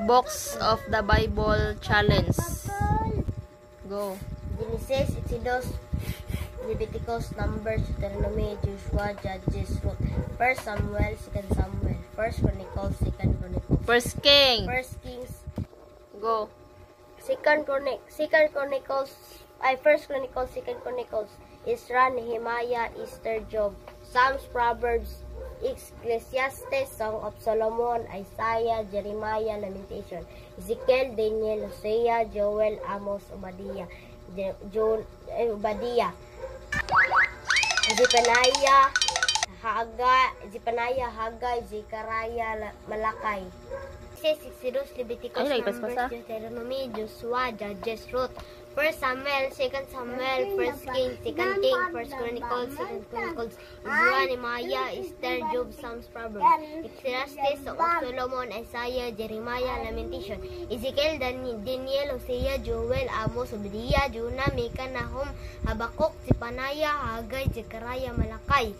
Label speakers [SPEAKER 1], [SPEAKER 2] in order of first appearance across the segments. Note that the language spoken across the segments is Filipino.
[SPEAKER 1] Box of the Bible Challenge. Go.
[SPEAKER 2] Genesis, Exodus, Leviticus, Numbers, Deuteronomy, Joshua, Judges, Ruth, 1 Samuel, 2 Samuel, 1 Chronicles, 2 Chronicles,
[SPEAKER 1] 1 King.
[SPEAKER 2] 1 Kings,
[SPEAKER 1] Go.
[SPEAKER 2] 1 Chronicles, 2 Chronicles, Ezra, Nehemiah, Esther, Job, Psalms, Proverbs, Ecclesiastes, Song of Solomon, Isaiah, Jeremiah, Lamentation, Ezekiel, Daniel, Hosea, Joel, Amos, Obadiah, Zephaniah, Haggai, Zechariah, Malakay. Exodus, Leviticus, Numbers, Deuteronomy, Joshua, Judges, Ruth, 1 Samuel, 2 Samuel, 1 King, 2 King, 1 Chronicles, 2 Chronicles, Ezra, Nehemiah, Esther, Job, Psalms, Proverbs, Ecclesiastes, Song of Solomon, Isaiah, Jeremiah, Lamentation, Ezekiel, Daniel, Hosea, Joel, Amos, Obadiah, Jonah, Micah, Nahum, Habakkuk, Zephaniah, Haggai, Zechariah, Malakay.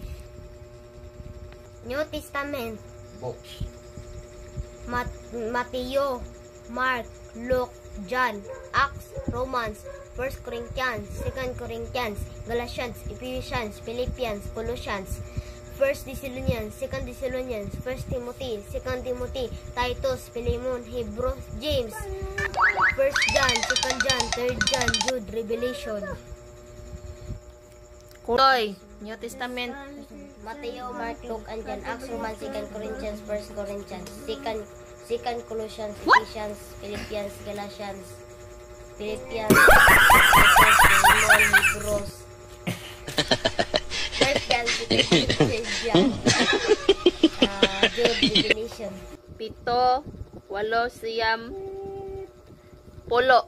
[SPEAKER 2] New Testament.
[SPEAKER 3] Books.
[SPEAKER 2] Matthew, Mark, Luke, John, Acts, Romans, 1 Corinthians, 2 Corinthians, Galatians, Ephesians, Philippians, Colossians, 1 Thessalonians, 2 Thessalonians, 1 Timothy, 2 Timothy, Titus, Philemon, Hebrews, James, 1 John, 2 John, 3 John, Jude, Revelation.
[SPEAKER 1] Kuloy. New Testament.
[SPEAKER 2] Matthew, Mark, Luke, and John, Acts, Romans, 2 Corinthians, 1 Corinthians, 2 Colossians, Ephesians, Philippians, Galatians, Philippians, Hebrews, 1 John, 2 John, Jude, Revelation.
[SPEAKER 1] 7, 8, 9, 10.
[SPEAKER 3] Oh no!